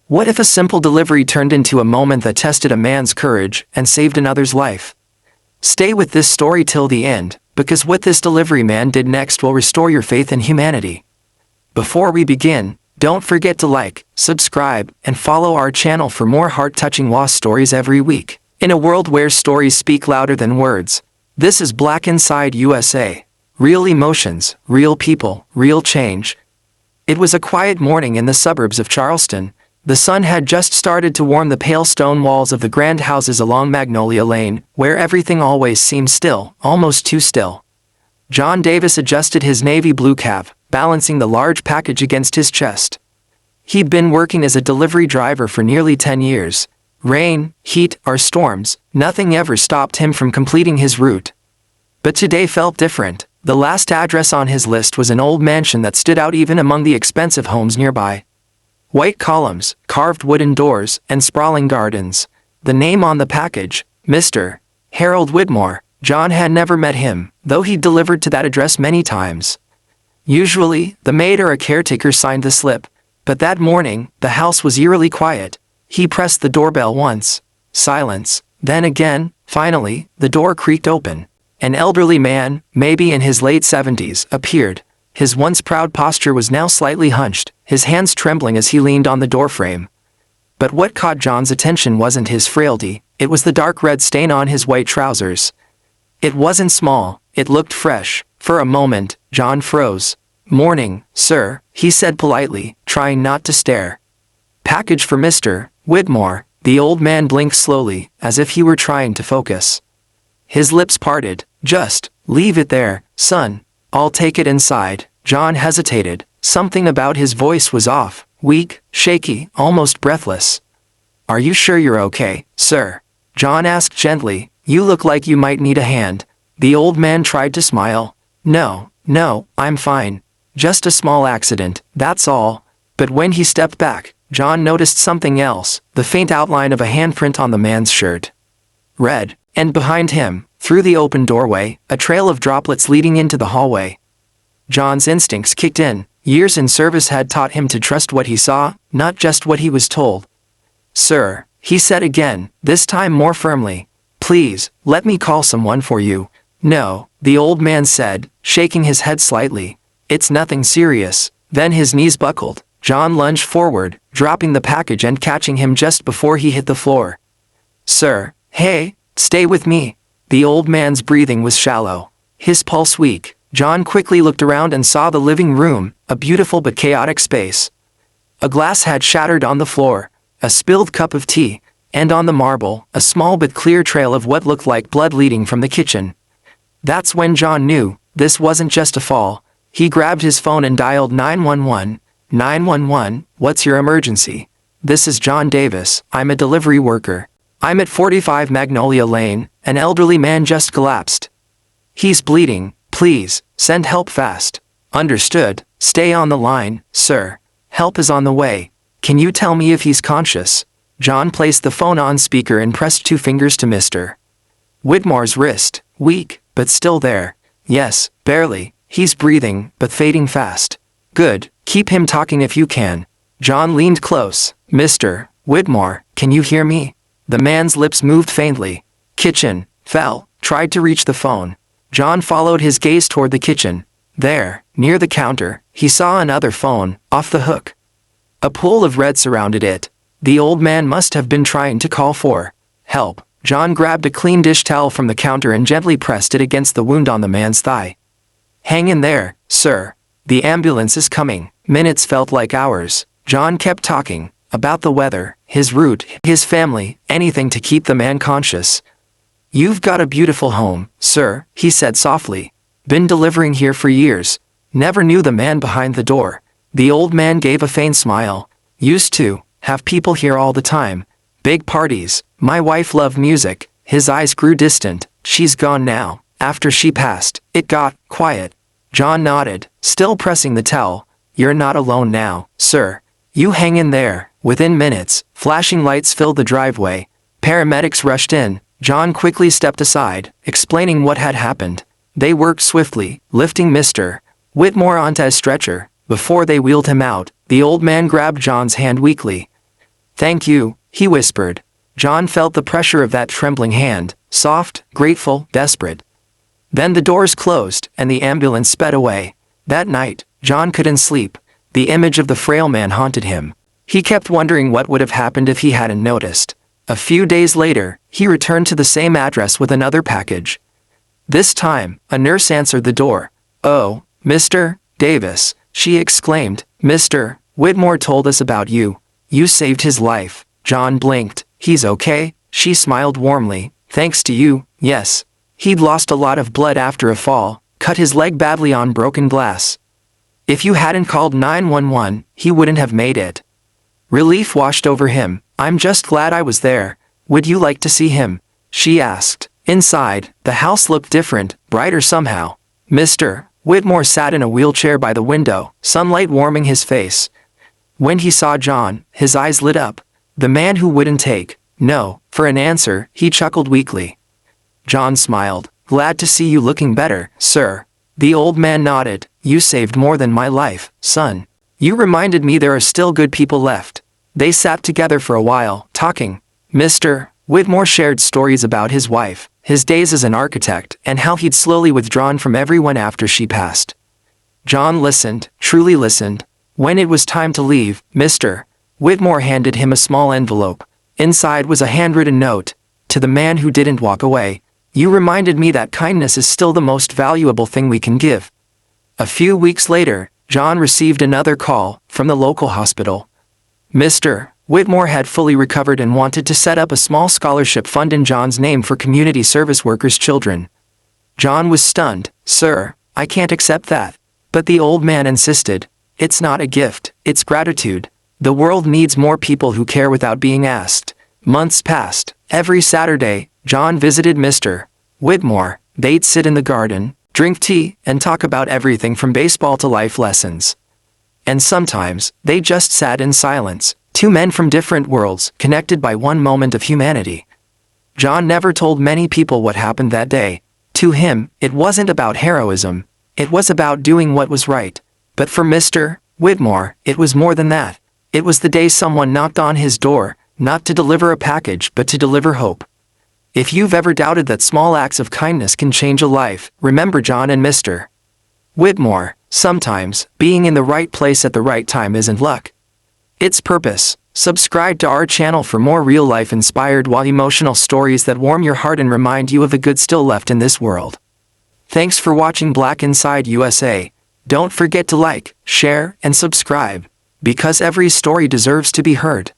What if a simple delivery turned into a moment that tested a man's courage and saved another's life? Stay with this story till the end, because what this delivery man did next will restore your faith in humanity. Before we begin, don't forget to like, subscribe, and follow our channel for more heart-touching lost stories every week. In a world where stories speak louder than words, this is Black Inside USA. Real emotions, real people, real change. It was a quiet morning in the suburbs of Charleston. The sun had just started to warm the pale stone walls of the grand houses along Magnolia Lane, where everything always seemed still, almost too still. John Davis adjusted his navy blue cap, balancing the large package against his chest. He'd been working as a delivery driver for nearly 10 years. Rain, heat, or storms, nothing ever stopped him from completing his route. But today felt different. The last address on his list was an old mansion that stood out even among the expensive homes nearby. White columns, carved wooden doors, and sprawling gardens. The name on the package, Mr. Harold Whitmore. John had never met him, though he'd delivered to that address many times. Usually, the maid or a caretaker signed the slip, but that morning, the house was eerily quiet. He pressed the doorbell once. Silence. Then again, finally, the door creaked open. An elderly man, maybe in his late 70s, appeared. His once proud posture was now slightly hunched, his hands trembling as he leaned on the doorframe. But what caught John's attention wasn't his frailty, it was the dark red stain on his white trousers. It wasn't small, it looked fresh. For a moment, John froze. "Morning, sir," he said politely, trying not to stare. "Package for Mr. Whitmore." The old man blinked slowly, as if he were trying to focus. His lips parted. "Just leave it there, son. I'll take it inside." John hesitated. Something about his voice was off, weak, shaky, almost breathless. "Are you sure you're okay, sir?" John asked gently. "You look like you might need a hand." The old man tried to smile. No, I'm fine. Just a small accident, that's all." But when he stepped back, John noticed something else, the faint outline of a handprint on the man's shirt. Red. And behind him, through the open doorway, a trail of droplets leading into the hallway. John's instincts kicked in. Years in service had taught him to trust what he saw, not just what he was told. "Sir," he said again, this time more firmly. "Please, let me call someone for you." "No," the old man said, shaking his head slightly. "It's nothing serious." Then his knees buckled. John lunged forward, dropping the package and catching him just before he hit the floor. "Sir, hey, stay with me." The old man's breathing was shallow, his pulse weak. John quickly looked around and saw the living room, a beautiful but chaotic space. A glass had shattered on the floor, a spilled cup of tea, and on the marble, a small but clear trail of what looked like blood leading from the kitchen. That's when John knew, this wasn't just a fall. He grabbed his phone and dialed 911. 911, what's your emergency? This is John Davis, I'm a delivery worker. I'm at 45 Magnolia Lane, an elderly man just collapsed. He's bleeding, please, send help fast. Understood, stay on the line, sir. Help is on the way. Can you tell me if he's conscious? John placed the phone on speaker and pressed 2 fingers to Mr. Whitmore's wrist, weak, but still there. Yes, barely. He's breathing, but fading fast. Good, keep him talking if you can. John leaned close. Mr. Whitmore, can you hear me? The man's lips moved faintly. Kitchen, fell, tried to reach the phone. John followed his gaze toward the kitchen. There, near the counter, he saw another phone, off the hook. A pool of red surrounded it. The old man must have been trying to call for help. John grabbed a clean dish towel from the counter and gently pressed it against the wound on the man's thigh. Hang in there, sir. The ambulance is coming. Minutes felt like hours. John kept talking, about the weather, his route, his family, anything to keep the man conscious. You've got a beautiful home, sir, he said softly. Been delivering here for years. Never knew the man behind the door. The old man gave a faint smile. Used to have people here all the time. Big parties. My wife loved music. His eyes grew distant. She's gone now. After she passed, it got quiet. John nodded, still pressing the towel. You're not alone now, sir. You hang in there. Within minutes, flashing lights filled the driveway. Paramedics rushed in. John quickly stepped aside, explaining what had happened. They worked swiftly, lifting Mr. Whitmore onto a stretcher. Before they wheeled him out, the old man grabbed John's hand weakly. Thank you, he whispered. John felt the pressure of that trembling hand, soft, grateful, desperate. Then the doors closed, and the ambulance sped away. That night, John couldn't sleep. The image of the frail man haunted him. He kept wondering what would have happened if he hadn't noticed. A few days later, he returned to the same address with another package. This time, a nurse answered the door. "Oh, Mr. Davis," she exclaimed. "Mr. Whitmore told us about you. You saved his life." John blinked. "He's okay," she smiled warmly. "Thanks to you, yes. He'd lost a lot of blood after a fall, cut his leg badly on broken glass. If you hadn't called 911, he wouldn't have made it." Relief washed over him. "I'm just glad I was there. Would you like to see him?" she asked. Inside, the house looked different, brighter somehow. Mr. Whitmore sat in a wheelchair by the window, sunlight warming his face. When he saw John, his eyes lit up. The man who wouldn't take no for an answer, he chuckled weakly. John smiled. "Glad to see you looking better, sir." The old man nodded. "You saved more than my life, son. You reminded me there are still good people left." They sat together for a while, talking. Mr. Whitmore shared stories about his wife, his days as an architect, and how he'd slowly withdrawn from everyone after she passed. John listened, truly listened. When it was time to leave, Mr. Whitmore handed him a small envelope. Inside was a handwritten note. "To the man who didn't walk away, you reminded me that kindness is still the most valuable thing we can give." A few weeks later, John received another call from the local hospital. Mr. Whitmore had fully recovered and wanted to set up a small scholarship fund in John's name for community service workers' children. John was stunned. "Sir, I can't accept that." But the old man insisted. "It's not a gift, it's gratitude. The world needs more people who care without being asked." Months passed. Every Saturday, John visited Mr. Whitmore. They'd sit in the garden, drink tea, and talk about everything from baseball to life lessons. And sometimes, they just sat in silence, two men from different worlds, connected by one moment of humanity. John never told many people what happened that day. To him, it wasn't about heroism. It was about doing what was right. But for Mr. Whitmore, it was more than that. It was the day someone knocked on his door, not to deliver a package but to deliver hope. If you've ever doubted that small acts of kindness can change a life, remember John and Mr. Whitmore. Sometimes, being in the right place at the right time isn't luck. It's purpose. Subscribe to our channel for more real-life inspired while emotional stories that warm your heart and remind you of the good still left in this world. Thanks for watching Black Inside USA. Don't forget to like, share, and subscribe, because every story deserves to be heard.